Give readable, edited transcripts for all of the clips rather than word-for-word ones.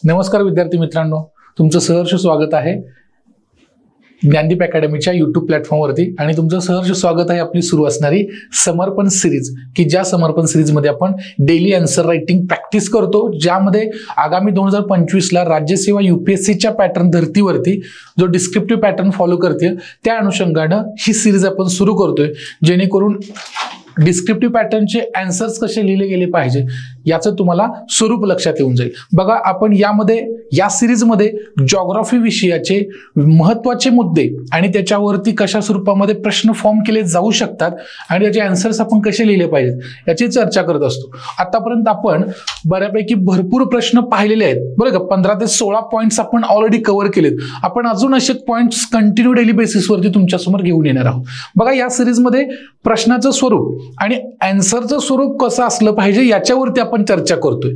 नमस्कार विद्यार्थी मित्रांनो, तुमचं सहर्ष स्वागत आहे ज्ञानदीप अकॅडमीच्या YouTube प्लॅटफॉर्मवरती आणि तुमचं सहर्ष स्वागत आहे आपली सुरू असणारी समर्पण सिरीज, की ज्या समर्पण सिरीजमध्ये आपण डेली आन्सर रायटिंग प्रॅक्टिस करतो, ज्यामध्ये आगामी 2025ला राज्यसेवा UPSCच्या पॅटर्न धर्तीवरती जो डिस्क्रिप्टिव्ह पॅटर्न फॉलो करते त्या अनुषंगानं ही सिरीज आपण सुरू करतोय, जेणेकरून डिस्क्रिप्टिव्ह पॅटर्नचे आन्सर्स कसे लिहिले गेले पाहिजे याचं तुम्हाला स्वरूप लक्षात येऊन जाईल। बघा, आपण या सिरीजमध्ये जिओग्राफी विषयाचे महत्त्वाचे मुद्दे आणि त्याच्यावरती कशा स्वरूपामध्ये प्रश्न फॉर्म केले जाऊ शकतात आणि त्याचे आन्सर्स आपण कसे लिहिले पाहिजेत याची चर्चा करत असतो। आतापर्यंत आपण बऱ्यापैकी भरपूर प्रश्न पाहिलेले आहेत, बरं का। 15 ते 16 पॉइंट्स आपण ऑलरेडी कव्हर केलेत। आपण अजून असे पॉइंट्स कंटिन्यू डेली बेसिसवरती तुमच्यासमोर घेऊन येणार आहोत। बघा, या सिरीजमध्ये प्रश्नाचं स्वरूप आणि आन्सरचं स्वरूप कसं असलं पाहिजे याच्यावरती आपण चर्चा करतोय।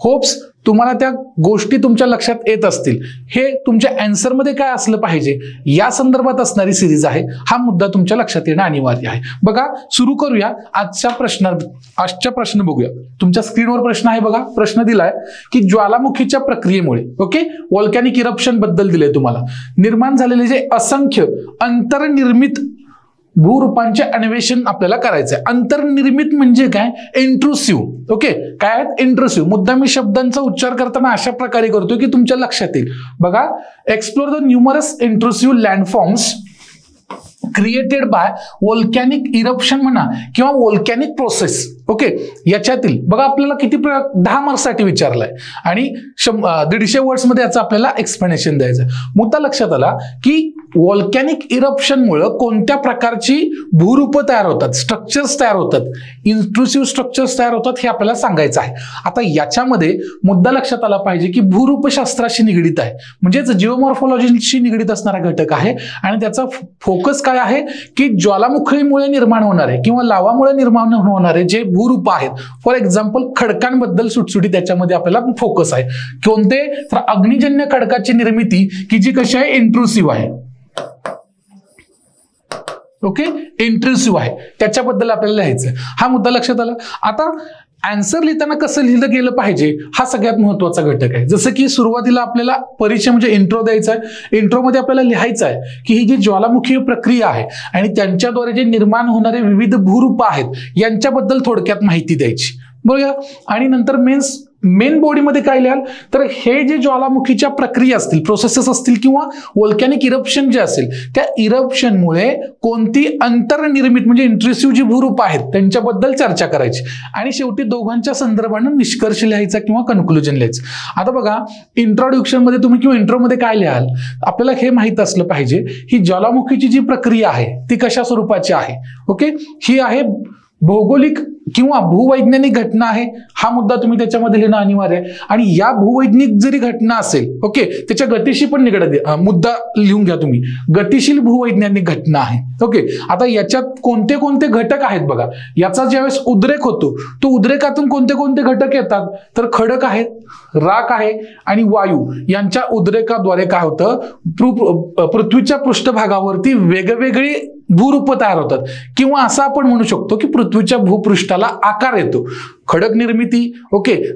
होप्स तुम्हाला त्या गोष्टी तुमच्या लक्षात येत असतील। हे तुमच्या आन्सरमध्ये काय असलं पाहिजे या संदर्भात असणारी सिरीज आहे, हा मुद्दा तुमच्या लक्षात येणं अनिवार्य आहे। बघा, सुरू करूया आजच्या प्रश्न बघूया। तुमच्या स्क्रीनवर प्रश्न आहे बघा। प्रश्न दिलाय की ज्वालामुखीच्या प्रक्रियेमुळे व्होल्कॅनिक इरप्शन बद्दल दिले तुम्हाला, निर्माण झालेले जे असंख्य अंतर्निर्मित भूरूपांचे अन्वेषण आपल्याला करायचं आहे। अंतर्निर्मित म्हणजे काय? इंट्रुसिव्ह। काय आहेत? इंट्रुसिव्ह। मुद्दा मी शब्दांचा उच्चार करताना अशा प्रकारे करतो की तुमच्या लक्षात येईल। बघा, explore the numerous intrusive landforms created by volcanic eruption म्हणा किंवा व्होल्कॅनिक प्रोसेस। याच्यातील बघा, आपल्याला किती 10 मार्क्ससाठी विचारलाय आणि 150 वर्ड्स मध्ये याचं आपल्याला एक्सप्लेनेशन द्यायचं। मुद्दा लक्षात आला की व्होल्कॅनिक इरप्शन मुळे कोणत्या प्रकारची भूरूप तयार होतात, स्ट्रक्चर्स तयार होतात, इंट्रुसिव्ह स्ट्रक्चर्स तयार होतात हे आपल्याला सांगायचं आहे। आता याच्यामध्ये मुद्दा लक्षात आला पाहिजे की भूरूपशास्त्राशी निगडित आहे, म्हणजेच जिओमॉर्फॉलॉजीशी निगडित असणारा घटक आहे आणि त्याचा फोकस काय आहे की ज्वालामुखीमुळे निर्माण होणारे किंवा लावामुळे निर्माण होणारे जे भूरूप आहेत, फॉर एक्झाम्पल खडकांबद्दल सुटसुटी त्याच्यामध्ये आपल्याला फोकस आहे। कोणते? तर अग्निजन्य खडकाची निर्मिती की जी कशी आहे? इंट्रुसिव्ह आहे। इंट्रुसिव्ह आहे, त्याच्याबद्दल आपल्याला लिहायचं। हा मुद्दा लक्षात आला। आता आन्सर लिहिताना कसं लिहिलं गेलं पाहिजे हा सगळ्यात महत्त्वाचा घटक आहे। जसं की सुरुवातीला आपल्याला परिचय म्हणजे इंट्रो द्यायचा आहे। इंट्रोमध्ये आपल्याला लिहायचं आहे की ही जी ज्वालामुखी प्रक्रिया आहे आणि त्यांच्याद्वारे जे निर्माण होणारे विविध भूरूप आहेत यांच्याबद्दल थोडक्यात माहिती द्यायची, बघा। आणि नंतर मेन बॉडीमध्ये काय लिहाल तर हे जे ज्वालामुखीच्या प्रक्रिया असतील, प्रोसेसेस असतील किंवा व्होल्कॅनिक इरप्शन जे असेल त्या इरप्शनमुळे कोणती अंतर्निर्मित म्हणजे इंट्रुसिव्ह जी भूरूप आहेत त्यांच्याबद्दल चर्चा करायची आणि शेवटी दोघांच्या संदर्भाने निष्कर्ष लिहायचा किंवा कन्क्लुजन लिहायचं। आता बघा, इंट्रोडक्शन मध्ये तुम्ही किंवा इंट्रोमध्ये काय लिहाल, आपल्याला हे माहित असलं पाहिजे ही ज्वालामुखीची जी प्रक्रिया आहे ती कशा स्वरूपाची आहे। ही आहे भौगोलिक किंवा भूवैज्ञानिक घटना आहे, हा मुद्दा तुम्ही त्याच्यामध्ये लिहिणं अनिवार्य आहे। आणि या भूवैज्ञानिक जरी घटना असेल त्याच्या गतीशी पण निगडीत मुद्दा लिहून घ्या तुम्ही, गतिशील भूवैज्ञानिक घटना आहे। आता याच्यात कोणते कोणते घटक आहेत बघा, याचा ज्यावेळेस उद्रेक होतो तो उद्रेकातून कोणते कोणते घटक येतात तर खडक आहेत, राख आहे आणि वायू यांच्या उद्रेकाद्वारे काय होतं, पृथ्वीच्या पृष्ठभागावरती वेगवेगळी भूरूप तयार होतात किंवा असं आपण म्हणू शकतो की पृथ्वीच्या भूपृष्ठाला आकार येतो। खडक निर्मिती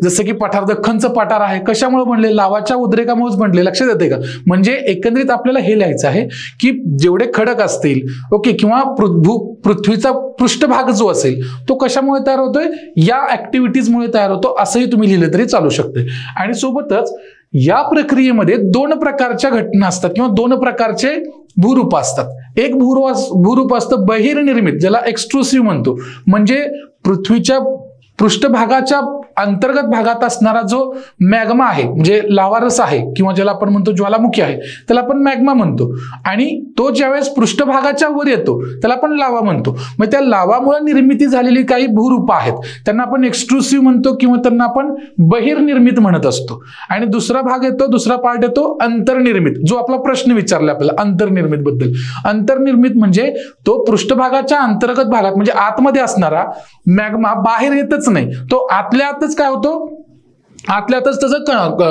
जसं की पठार, दख्खनचं पठार आहे, कशामुळे बनले? लावाच्या उद्रेकामुळेच बनले। लक्षात येते का? म्हणजे एकंदरीत आपल्याला हे लिहायचं आहे की जेवढे खडक असतील किंवा पृथ्वीचा पृष्ठभाग जो असेल तो कशामुळे तयार होतोय? या ऍक्टिव्हिटीजमुळे तयार होतो, असंही तुम्ही लिहिलं तरी चालू शकते। आणि सोबतच या प्रक्रियेमध्ये 2 प्रकारच्या घटना असतात किंवा 2 प्रकारचे भूरूप असतात। एक भूरूप असतं बहिर्निर्मित, ज्याला एक्सट्रुसिव्ह म्हणतो, म्हणजे पृथ्वीच्या पृष्ठभागाच्या अंतर्गत भागात असणारा जो मॅग्मा आहे म्हणजे लावारस आहे किंवा ज्याला आपण म्हणतो ज्वालामुखी आहे त्याला आपण मॅग्मा म्हणतो, आणि तो ज्यावेळेस पृष्ठभागाच्या वर येतो त्याला आपण लावा म्हणतो। मग त्या लावामुळे निर्मिती झालेली काही भूरूप आहेत त्यांना आपण एक्सट्रुसिव्ह म्हणतो किंवा त्यांना आपण बहिर्निर्मित म्हणत असतो। आणि दुसरा भाग येतो, दुसरा पार्ट येतो अंतर्निर्मित, जो आपला प्रश्न विचारला आपल्याला अंतर्निर्मित बद्दल। अंतर्निर्मित म्हणजे तो पृष्ठभागाच्या अंतर्गत भागात म्हणजे आतमध्ये असणारा मॅग्मा बाहेर येतच नाही, तो आतल्या आतच काय होतो आतल्यातच त्याचं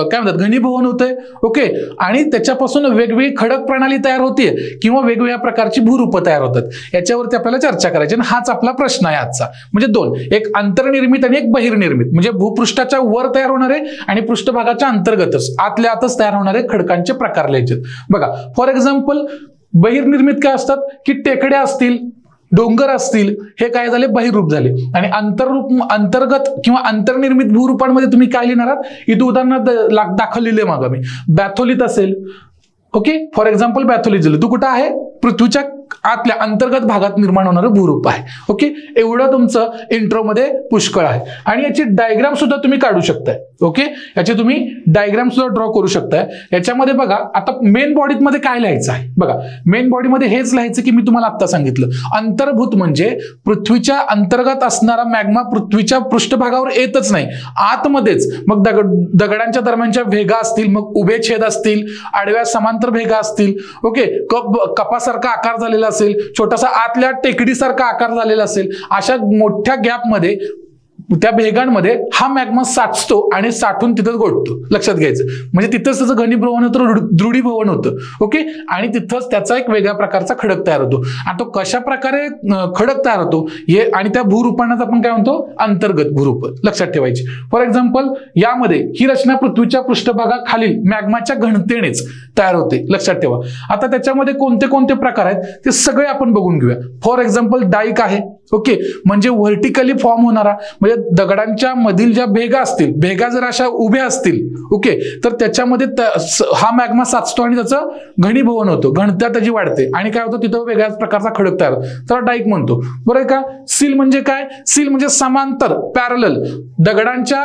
काय म्हणतात घनीभवन होतंय. ओके, आणि त्याच्यापासून वेगवेगळी खडक प्रणाली तयार होते किंवा वेगवेगळ्या प्रकारची भूरूपं तयार होतात. याच्यावरती आपल्याला चर्चा करायची आणि हाच आपला प्रश्न आहे आजचा. म्हणजे दोन, एक अंतर्निर्मित आणि एक बहिर्निर्मित. म्हणजे भूपृष्ठाच्या वर तयार होणारे आणि पृष्ठभागाच्या अंतर्गतच आतल्या आतच तयार होणारे खडकांचे प्रकार लिहायचे. बघा, फॉर एक्झाम्पल बहिर्निर्मित काय असतात की टेकड्या असतील, डोंगर असतील, हे काय झाले बहिरूप झाले. आणि अंतर्गत किंवा अंतर्निर्मित भूरूपांमध्ये तुम्ही काय लिहिणार आहात, इथं उदाहरणार्थ दाखवलेले मागा मी. बॅथोलित असेल, ओके, फॉर एक्झाम्पल बॅथोलित झालं, तू कुठं आहे, पृथ्वीच्या आतल्या अंतर्गत भागात निर्माण होणारं भूरूप आहे. ओके, एवढं तुमचं इंट्रोमध्ये पुष्कळ आहे. आणि याची डायग्राम सुद्धा तुम्ही काढू शकताय. ओके, याचे तुम्ही डायग्राम सुद्धा ड्रॉ करू शकताय. याच्यामध्ये बघा, आता मेन बॉडीत मध्ये काय लिहायचं आहे बघा. मेन बॉडीमध्ये हेच लिहायचं की मी तुम्हाला आता सांगितलं. अंतर्भूत म्हणजे पृथ्वीच्या अंतर्गत असणारा मॅग्मा पृथ्वीच्या पृष्ठभागावर येतच नाही, आतमध्येच. मग दगडांच्या दरम्यानच्या भेगा असतील, मग उभे छेद असतील, आडव्या समांतर भेगा असतील, ओके, कपासारखा आकार झालेला असेल, छोटासा आतल्या टेकडीसारखा आकार झालेला असेल, अशा मोठ्या गॅपमध्ये त्या भेगांमध्ये हा मॅग्मा साचतो आणि साठून तिथंच गोठतो. लक्षात घ्यायचं, म्हणजे तिथंच त्याचं घनीभवन होतं, दृढीभवन होतं. ओके, आणि तिथंच त्याचा एक वेगळ्या प्रकारचा खडक तयार होतो. आणि तो कशा प्रकारे खडक तयार होतो हे, आणि त्या भूरूपांनाच आपण काय म्हणतो, अंतर्गत भूरूप. लक्षात ठेवायची. फॉर एक्झाम्पल, यामध्ये ही रचना पृथ्वीच्या पृष्ठभागाखालील मॅग्माच्या घनतेनेच तयार होते. लक्षात ठेवा. आता त्याच्यामध्ये कोणते कोणते प्रकार आहेत ते सगळे आपण बघून घेऊया. फॉर एक्झाम्पल, डाईक आहे. ओके, म्हणजे व्हर्टिकली फॉर्म होणारा, म्हणजे दगडांच्या मधील ज्या भेगा असतील, भेगा जर अशा उभ्या असतील, ओके, तर त्याच्यामध्ये हा मॅग्मा साचतो आणि त्याचं घनीभवन होतं, घनता त्याची वाढते आणि काय होतं, तिथं वेगळ्याच प्रकारचा खडक तयार होतो. तर डाईक म्हणतो. बरोबर का. सील म्हणजे काय, सील म्हणजे समांतर, पॅरलल, दगडांच्या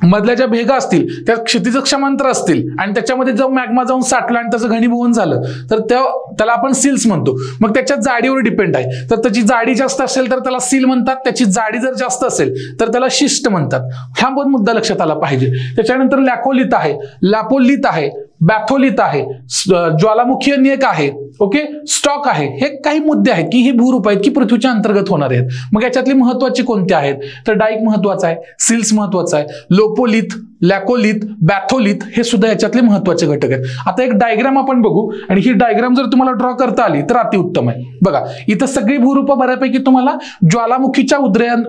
मधल्या ज्या भेगा असतील त्या क्षितिज समांतर असतील आणि त्याच्यामध्ये जो मॅग्मा जाऊन साठला आणि त्याचं घनीभवन झालं तर त्याला आपण सील्स म्हणतो. मग त्याच्या जाडीवर डिपेंड आहे. तर त्याची जाडी जास्त असेल तर त्याला सील म्हणतात, त्याची जाडी जर जास्त असेल तर त्याला शिस्ट म्हणतात. हा पण मुद्दा लक्षात आला पाहिजे. त्याच्यानंतर लॅकोलित आहे, लॅपोलित आहे, बॅथोलित आहे, ज्वालामुखीय नेक आहे, ओके, स्टॉक आहे. हे काही मुद्दे आहेत की हे भूरूप आहेत की पृथ्वीच्या अंतर्गत होणारे आहेत. मग याच्यातली महत्वाची कोणते आहेत, तर डाईक महत्वाचा आहे, सील्स महत्वाचा आहे, लोपोलिथ, लॅकोलिथ, बॅथोलिथ हे सुद्धा याच्यातले महत्वाचे घटक आहेत. आता एक डायग्राम आपण बघू आणि ही डायग्राम जर तुम्हाला ड्रॉ करता आली तर अतिउत्तम आहे. बघा, इथं सगळी भूरूप बऱ्यापैकी तुम्हाला ज्वालामुखीच्या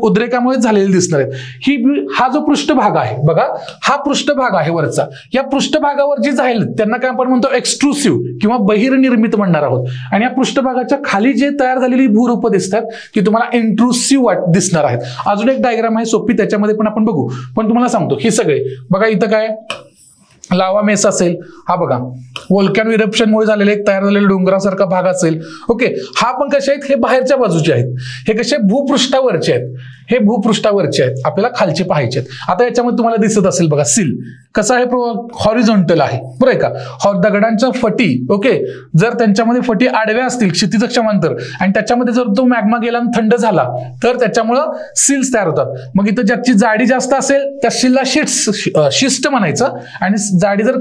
उद्रेकामुळे झालेली दिसणार आहेत. हा जो पृष्ठभाग आहे बघा, हा पृष्ठभाग आहे वरचा. या पृष्ठभागावर जी जाईल त्यांना काय आपण म्हणतो, एक्सट्रुसिव्ह किंवा बहिर्निर्मित म्हणणार आहोत. आणि या पृष्ठभागाच्या खाली जे तयार झालेली भूरूप दिसतात ती तुम्हाला इंट्रुसिव्ह दिसणार आहेत. अजून एक डायग्राम आहे सोपी, त्याच्यामध्ये पण आपण बघू. पण तुम्हाला सांगतो हे सगळे बघा, इथं काय लावा मेस असेल, हा बघा व्होल्कॅनो इरप्शनमुळे झालेले एक तयार झालेला डोंगरासारखा भाग असेल. ओके, हा पण कसे आहेत, हे बाहेरच्या बाजूचे आहेत, हे कसे भूपृष्ठावरचे आहेत, हे भूपृष्ठावरचे आहेत, आपल्याला खालचे पाहायचे आहेत. आता याच्यामध्ये तुम्हाला दिसत असेल बघा, सील कसा आहे, हॉरिझॉन्टल आहे. बरोबर का. दगडांच्या फटी, ओके, जर त्यांच्यामध्ये फटी आडव्या असतील क्षितिज समांतर आणि त्याच्यामध्ये जर तो मॅग्मा गेला आणि थंड झाला तर त्याच्यामुळं सील्स तयार होतात. मग इथं ज्याची जाडी जास्त असेल त्या सीलला शिस्ट म्हणायचं आणि जाडी जर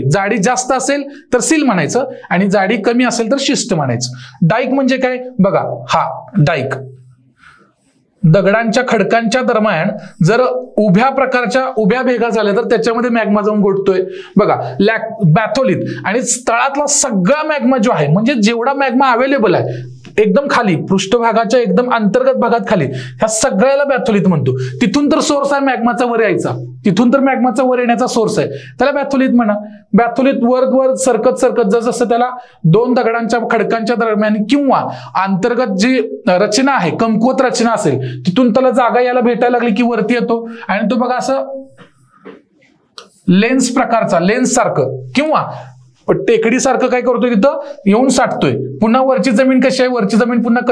जाडी जास्त असेल तर सील म्हणायचं आणि जाडी कमी असेल तर शिस्ट म्हणायचं. डाईक म्हणजे काय बघा, हा डाईक दगडांच्या खडकांच्या दरम्यान जर उभ्या भेगा झाल्या तर त्याच्यामध्ये मॅग्मा जाऊन गोठतोय. बघा, बॅथोलिथ आणि तळातला सगळा मॅग्मा जो आहे, म्हणजे जेवढा मॅग्मा अवेलेबल आहे एकदम खाली पृष्ठभागाच्या एकदम अंतर्गत भागात खाली, ह्या सगळ्याला बॅथोलिथ म्हणतो. तिथून तर सोर्स आहे मॅग्माचा वर यायचा, तिथून तर मॅग्माचा वर येण्याचा सोर्स आहे, त्याला बॅथोलिथ म्हणा. बॅथोलिथ वर सरकत जसं त्याला दोन दगडांच्या खडकांच्या दरम्यान किंवा अंतर्गत जी रचना आहे, कमकुवत रचना असेल, तिथून त्याला जागा यायला भेटायला लागली की वरती येतो आणि तो बघा असं लेन्स प्रकारचा, लेन्स सारखं किंवा टेकडी सारखं काय करतोय, तिथं येऊन साठतोय. पुन्हा वरची जमीन कशी आहे, वरची जमीन पुन्हा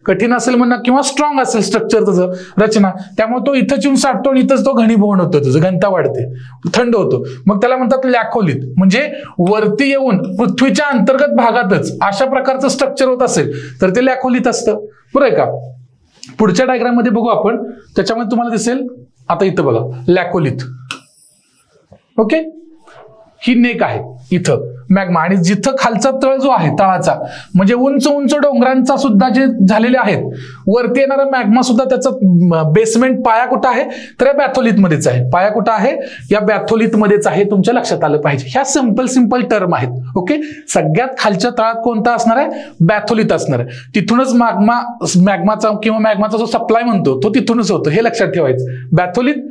कठीण असेल म्हणा किंवा स्ट्रॉंग असेल स्ट्रक्चर त्याचं रचना, त्यामुळे तो इथंच येऊन साठतो आणि इथंच तो घनीभवन होतो, त्याचं घनता वाढते, थंड होतो. मग त्याला म्हणतात लॅकोलिथ. म्हणजे वरती येऊन पृथ्वीच्या अंतर्गत भागातच अशा प्रकारचं स्ट्रक्चर होत असेल तर ते लॅकोलिथ असतं. बरोबर का. पुढच्या डायग्राम मध्ये बघू आपण, त्याच्यामध्ये तुम्हाला दिसेल. आता इथं बघा लॅकोलिथ. ओके, ही नेक आहे इथं मॅग्मा, आणि जिथं खालचा तळ जो आहे तळाचा म्हणजे उंच उंच डोंगरांचा सुद्धा जे झालेले आहेत, वरती येणारा मॅग्मा सुद्धा त्याचा बेसमेंट पाया कुठं आहे तर या बॅथोलिथमध्येच आहे. पाया कुठं आहे, या बॅथोलिथमध्येच आहे, तुमच्या लक्षात आलं पाहिजे. ह्या सिंपल टर्म आहेत. ओके, सगळ्यात खालच्या तळात कोणता असणार आहे, बॅथोलिथ असणार आहे. तिथूनच मॅग्माचा किंवा मॅग्माचा जो सप्लाय म्हणतो तो तिथूनच होतो, हे लक्षात ठेवायचं. बॅथोलिथ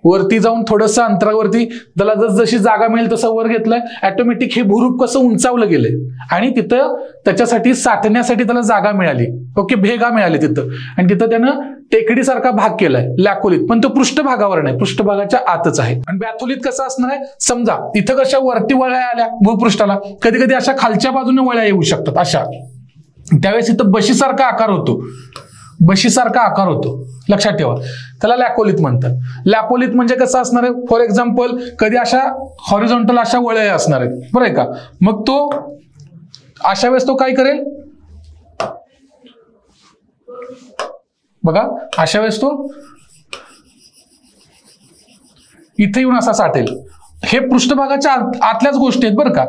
वरती जाऊन थोडंसं अंतरावरती त्याला जशी जागा मिळेल तसं वर घेतलंय, ऑटोमॅटिक हे भूरूप कसं उंचावलं गेलंय आणि तिथं त्याच्यासाठी साठण्यासाठी त्याला जागा मिळाली. ओके, भेगा मिळाली तिथं, आणि तिथं त्यानं टेकडीसारखा भाग केलाय लॅकोलिथ, पण तो पृष्ठभागावर नाही, पृष्ठभागाच्या आतच आहे. आणि बॅथोलिथ कसं असणार आहे, समजा इथं कशा वरती वळ्या आल्या भूपृष्ठाला, कधी कधी अशा खालच्या बाजूने वळ्या येऊ शकतात अशा, त्यावेळेस इथं बशीसारखा आकार होतो, बशीसारखा आकार होतो, लक्षात ठेवा. त्याला लॅकोलिथ म्हणतात. लॅपोलिथ म्हणजे कसं असणार आहे, फॉर एक्झाम्पल कधी अशा हॉरिझॉन्टल अशा वळ्या असणार आहेत, बरं आहे का. मग तो अशा वेळेस तो काय करेल बघा, अशा वेळेस तो इथे येऊन असा साठेल. हे पृष्ठभागाच्या आतल्याच गोष्टी आहेत बरं का.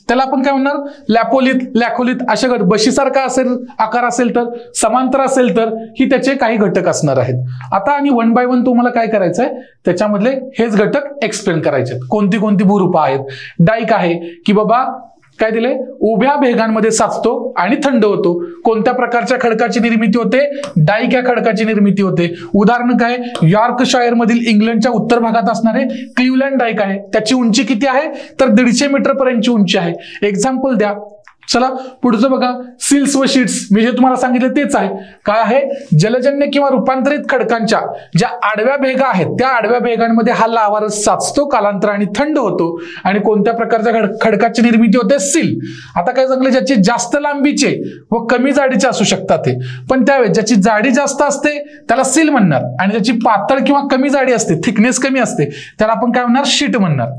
त्याला आपण काय म्हणणार, लॅपोलिथ, लॅकोलिथ अशा बशीसारखा असेल आकार असेल तर, समांतर असेल तर ही त्याचे काही घटक असणार आहेत. आता आणि 1 बाय 1 तुम्हाला काय करायचं आहे, त्याच्यामधले हेच घटक एक्सप्लेन करायचे आहेत. कोणती कोणती भूरूप आहेत. डाईक आहे की बाबा काय दिले, उभ्या भेगांमध्ये साचतो आणि थंड होतो. कोणत्या प्रकारच्या खडकाची निर्मिती होते, डाईक या खडकाची निर्मिती होते. उदाहरण काय, यॉर्कशायर मधील इंग्लंडच्या उत्तर भागात असणारे क्लिव्हलँड डाईक आहे. त्याची उंची किती आहे तर 150 मीटर पर्यंतची उंची आहे. एक्झाम्पल द्या. चला पुढचं बघा, सिल्स व शीट्स, मी जे तुम्हाला सांगितलं तेच आहे. काय आहे, जलजन्य किंवा रूपांतरित खडकांच्या ज्या आडव्या भेगा आहेत त्या आडव्या भेगांमध्ये हा लावारस साचतो कालांतराने थंड होतो. आणि कोणत्या प्रकारच्या खडकाची निर्मिती होते, सील. आता काय सांगले, ज्याची जास्त लांबीचे व कमी जाडीचे असू शकतात ते, पण त्यावेळेस ज्याची जाडी जास्त असते त्याला सील म्हणणार, आणि ज्याची पातळ किंवा कमी जाडी असते, थिकनेस कमी असते, त्याला आपण काय म्हणणार, शीट म्हणणार.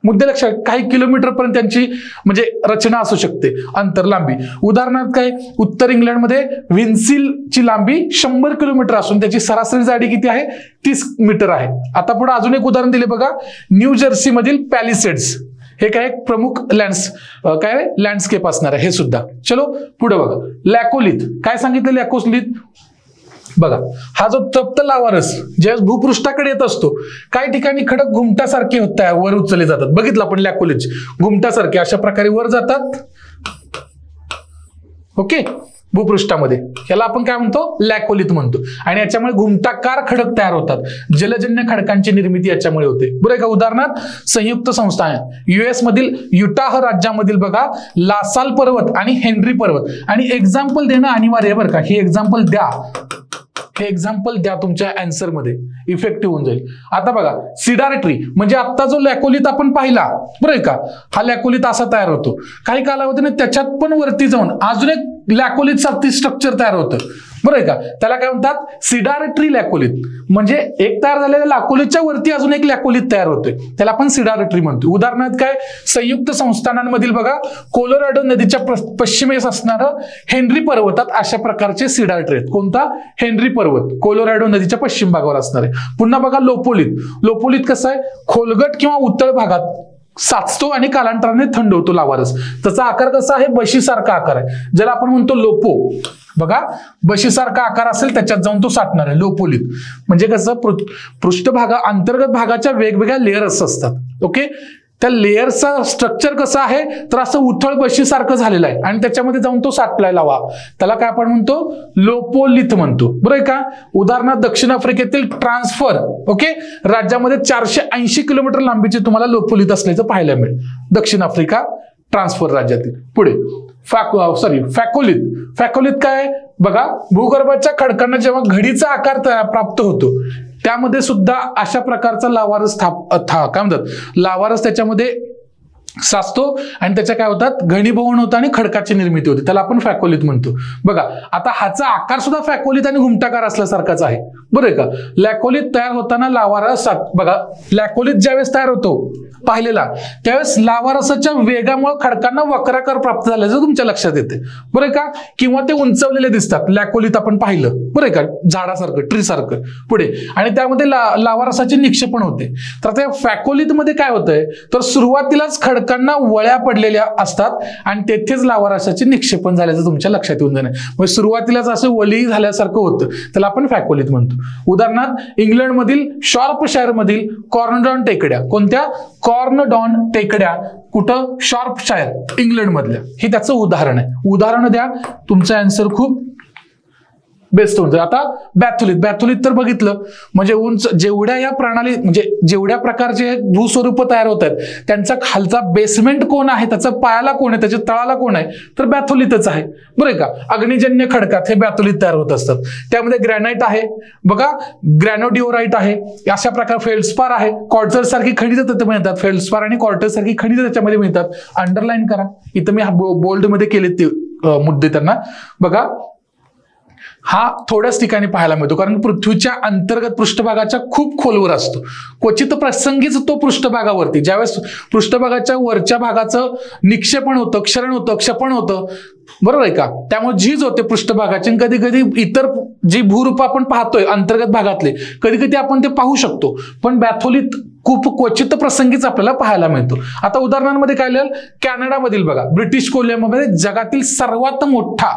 मुद्दे लक्षात, काही किलोमीटर पर्यंत त्यांची म्हणजे रचना असू शकते, अंतर लांबी. उदाहरणार्थ काय, उत्तर इंग्लंडमध्ये विन्सिलची लांबी 100 किलोमीटर असून त्याची सरासरी जाडी किती आहे, 30 मीटर आहे. आता पुढे अजून एक उदाहरण दिले बघा, न्यू जर्सी मधील पॅलिसेड्स, हे काय एक प्रमुख लँडस्केप असणार आहे हे सुद्धा. चलो पुढे बघा, लॅकोलिथ. काय सांगितलं लॅकोलिथ बघा, हा जो तप्त लावारस ज्यावेळेस भूपृष्ठाकडे येत असतो, काही ठिकाणी खडक घुमटासारखे होत आहे, वर उचलले जातात. बघितलं आपण लॅकोलिथ, घुमटासारखे अशा प्रकारे वर जातात. ओके, भूपृष्ठामध्ये याला आपण काय म्हणतो, लॅकोलिथ म्हणतो. आणि याच्यामुळे घुमटाकार खडक तयार होतात. जलजन्य खडकांची निर्मिती याच्यामुळे होते, बरं का. उदाहरणार्थ संयुक्त संस्थान US मधील युटाह राज्यामधील बघा लासाल पर्वत आणि हेनरी पर्वत. आणि एक्झाम्पल देणं अनिवार्य आहे बरं का, ही एक्झाम्पल द्या, हे एक्झाम्पल द्या तुमच्या आन्सर मध्ये, इफेक्टिव्ह होऊन जाईल. आता बघा, सिडार ट्री म्हणजे आता जो लॅकोलिथ आपण पाहिला, बरं का, हा लॅकोलिथ असा तयार होतो. काही कालावधीने त्याच्यात पण वरती जाऊन अजून एक लॅकोलिथ सारखी स्ट्रक्चर तयार होतं, बरं का. त्याला काय म्हणतात, सिडार ट्री लॅकोलिथ. म्हणजे एक तयार झालेल्या लॅकोलिथच्या वरती अजून एक लॅकोलिथ तयार होतोय, त्याला आपण सिडार ट्री म्हणतो. उदाहरणार्थ काय, संयुक्त संस्थानांमधील बघा कोलोराडो नदीच्या पश्चिमेस असणारं हेनरी पर्वतात अशा प्रकारचे सिडार ट्री आहेत. कोणता, हेनरी पर्वत, कोलोराडो नदीच्या पश्चिम भागावर असणार आहे. पुन्हा बघा लोपोलिथ. लोपोलिथ कसं आहे, खोलगट किंवा उत्तळ भागात साचतो आणि कालांतराने थंड होतो लावारस. त्याचा आकार कसा आहे, बशीसारखा आकार आहे, ज्याला आपण म्हणतो लोपो. बघा, बशीसारखा आकार असेल त्याच्यात जाऊन तो साठणार आहे, लोपोलिथ. म्हणजे कसं, पृष्ठभागा अंतर्गत भागाच्या वेगवेगळ्या लेयर्स असतात. ओके, त्या लेयरचा स्ट्रक्चर कसं आहे तर असं उथळ बशीसारखं झालेलं आहे आणि त्याच्यामध्ये जाऊन तो साठलाय लावा, त्याला काय आपण म्हणतो, लोपोलिथ म्हणतो, बरं का. उदाहरणार्थ दक्षिण आफ्रिकेतील ट्रान्सफर ओके राज्यामध्ये 480 किलोमीटर लांबीचे तुम्हाला लोपोलिथ असल्याचं पाहायला मिळेल, दक्षिण आफ्रिका ट्रान्सफर राज्यातील. पुढे फॅकोलिथ. फॅकोलिथ काय बघा, भूगर्भाच्या खडकांना जेव्हा घडीचा आकार प्राप्त होतो त्यामध्ये सुद्धा अशा प्रकारचा लावारस काय म्हणतात, लावारस त्याच्यामध्ये साचतो आणि त्याच्या काय होतात, घनीभवन होतं आणि खडकाची निर्मिती होते, त्याला आपण फॅकोलिथ म्हणतो. बघा आता हाचा आकार सुद्धा फॅकोलिथ आणि घुमटाकार असल्यासारखाच आहे, बरं का. लॅकोलिथ तयार होताना लावारस बघा, लॅकोलिथ ज्यावेळेस तयार होतो पाहिलेला त्यावेळेस लावारसाच्या वेगामुळे खडकांना वक्राकार प्राप्त झाल्याचं तुमच्या लक्षात येते, बरं का. किंवा ते उंचवलेले दिसतात, लॅकोलिथ आपण पाहिलं, बरं का, झाडासारखं ट्री सारखं. पुढे आणि त्यामध्ये लावारसाचे निक्षेपण होते. तर त्या फॅकोलिथ मध्ये काय होतंय तर सुरुवातीलाच खडक खडकांना वळ्या पडलेल्या असतात आणि तेथेच लावारसाचे निक्षेपण झाल्याचं तुमच्या लक्षात येऊन जाणार. म्हणजे सुरुवातीलाच असं वली झाल्यासारखं होतं, त्याला आपण फॅकोलिथ म्हणतो. उदाहरणार्थ इंग्लंडमधील शॉर्पशायर मधील कॉर्नडॉन टेकड्या. कोणत्या? कॉर्नडॉन टेकड्या. कुठं? शॉर्पशायर, इंग्लंड मधल्या. हे त्याचं उदाहरण आहे. उदाहरण द्या, तुमचा आन्सर खूप बेस्ट होऊन जाईल. आता बॅथोलिथ. बॅथोलिथ तर बघितलं म्हणजे उंच जेवढ्या या प्रणाली म्हणजे जेवढ्या प्रकारचे भूस्वरूप तयार होत आहेत त्यांचा खालचा बेसमेंट कोण आहे, त्याचा पायाला कोण आहे, त्याच्या तळाला कोण आहे, तर बॅथोलिथच आहे. बरं का? अग्निजन्य खडकात हे बॅथोलिथ तयार होत असतात. त्यामध्ये ग्रॅनाइट आहे बघा, ग्रॅनोडिओराइट आहे, अशा प्रकार फेल्डस्पार आहे, क्वार्टर सारखी खनिज त्याच्यामध्ये मिळतात. फेल्डस्पार आणि क्वार्टर सारखी खनिज त्याच्यामध्ये मिळतात. अंडरलाईन करा, इथं मी बोल्ड मध्ये केले ते मुद्दे त्यांना बघा. हा थोड्याच ठिकाणी पाहायला मिळतो कारण पृथ्वीच्या अंतर्गत पृष्ठभागाच्या खूप खोलवर असतो. क्वचित प्रसंगीच तो पृष्ठभागावरती ज्यावेळेस पृष्ठभागाच्या वरच्या भागाचं निक्षेपण होतं, क्षरण होतं, क्षपण होतं, बरोबर आहे का? त्यामुळे झीज होते पृष्ठभागाची. कधी कधी इतर जी भूरूप आपण पाहतोय अंतर्गत भागातले कधी कधी आपण ते पाहू शकतो, पण बॅथोलिथ खूप क्वचित प्रसंगीच आपल्याला पाहायला मिळतो. आता उदाहरणांमध्ये काय लिहिलं? कॅनडामधील बघा, ब्रिटिश कोलंबियामध्ये जगातील सर्वात मोठा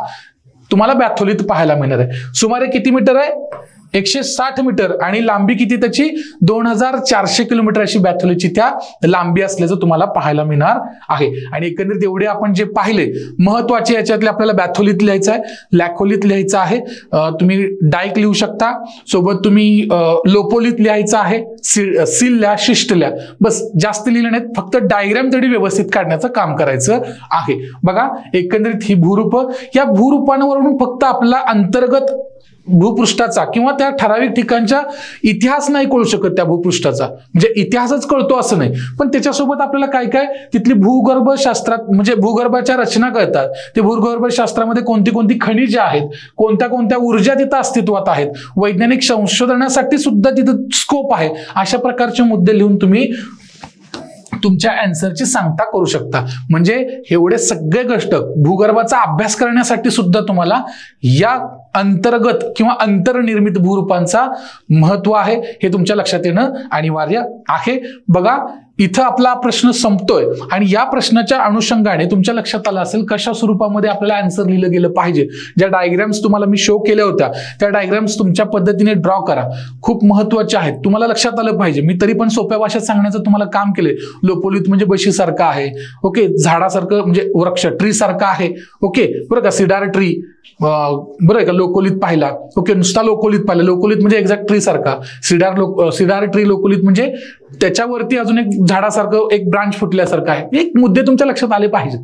तुम्हाला बॅथोलिथ पाहायला मिळणार आहे. सुमारे किती मीटर आहे? 160 मीटर आणि लांबी किती त्याची? 2400 किलोमीटर अशी बॅथोलिथची त्या लांबी असल्याचं तुम्हाला पाहायला मिळणार आहे. आणि एकंदरीत एवढे आपण जे पाहिले महत्वाचे याच्यातले आपल्याला बॅथोलिथ लिहायचं आहे, लॅकोलिथ लिहायचं आहे, तुम्ही डाईक लिहू शकता, सोबत तुम्ही लोपोलिथ लिहायचं आहे, सील लिहा, शिष्ट लिहा. बस जास्त लिहिलं नाहीत, फक्त डायग्राम तरी व्यवस्थित काढण्याचं काम करायचं आहे. बघा एकंदरीत ही भूरूप, या भूरूपांवरून फक्त आपला अंतर्गत भूपृष्ठाचा किंवा त्या ठराविक ठिकाणच्या इतिहास नाही कळू शकत. त्या भूपृष्ठाचा म्हणजे इतिहासच कळतो असं नाही, पण त्याच्यासोबत आपल्याला काय काय तिथली भूगर्भशास्त्रात म्हणजे भूगर्भाच्या रचना कळतात. ते भूगर्भशास्त्रामध्ये कोणती कोणती खनिजे आहेत, कोणत्या कोणत्या ऊर्जा तिथं अस्तित्वात आहेत, वैज्ञानिक संशोधनासाठी सुद्धा तिथं स्कोप आहे. अशा प्रकारचे मुद्दे लिहून तुम्ही तुमच्या आन्सरची सांगता करू शकता. म्हणजे एवढे सगळे कष्ट भूगर्भाचा अभ्यास करण्यासाठी सुद्धा तुम्हाला या अंतर्गत किंवा अंतर्निर्मित भूरूपांचा महत्व आहे हे तुमच्या लक्षात येणं अनिवार्य आहे. बघा इथं आपला प्रश्न संपतोय आणि या प्रश्नाच्या अनुषंगाने तुमच्या लक्षात आलं असेल कशा स्वरूपामध्ये आपल्याला आन्सर लिहिलं गेलं पाहिजे. ज्या डायग्राम्स तुम्हाला मी शो केल्या होत्या त्या डायग्राम्स तुमच्या पद्धतीने ड्रॉ करा, खूप महत्वाच्या आहेत, तुम्हाला लक्षात आलं पाहिजे. मी तरी पण सोप्या भाषेत सांगण्याचं तुम्हाला काम केलंय. लोपोलिथ म्हणजे बशीसारखं आहे, ओके, झाडासारखं म्हणजे वृक्ष ट्री सारखं आहे, ओके, बरं का, सिडार ट्री, बरं का, लोकोलिथ पाहिला, ओके, नुसता लोकोलिथ पाहिला, लोकोलिथ म्हणजे एक्झॅक्ट ट्री सारखा, सिडार ट्री लोकोलिथ म्हणजे त्याच्यावरती अजून एक झाडासारखं एक ब्रांच फुटल्यासारखं आहे. एक मुद्दे तुमच्या लक्षात आले पाहिजे.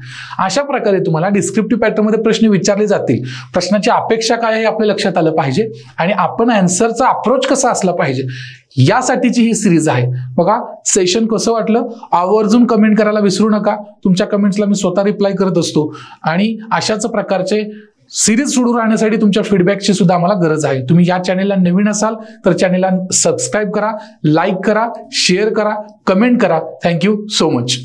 अशा प्रकारे तुम्हाला डिस्क्रिप्टिव्ह पॅटर्न मध्ये प्रश्न विचारले जातील. प्रश्नाची अपेक्षा काय आहे आपल्या लक्षात आलं पाहिजे आणि आपण आन्सरचा अप्रोच कसा असला पाहिजे यासाठीची ही सिरीज आहे. बघा सेशन कसं वाटलं आवर्जून कमेंट करायला विसरू नका. तुमच्या कमेंट्सला मी स्वतः रिप्लाय करत असतो आणि अशाच प्रकारचे सिरीज सुरू राहण्यासाठी तुमच्या फीडबॅकची सुद्धा आम्हाला गरज आहे. तुम्ही या चॅनेलला नवीन असाल तर चॅनेलला सबस्क्राईब करा, लाईक करा, शेअर करा, कमेंट करा. Thank you so much.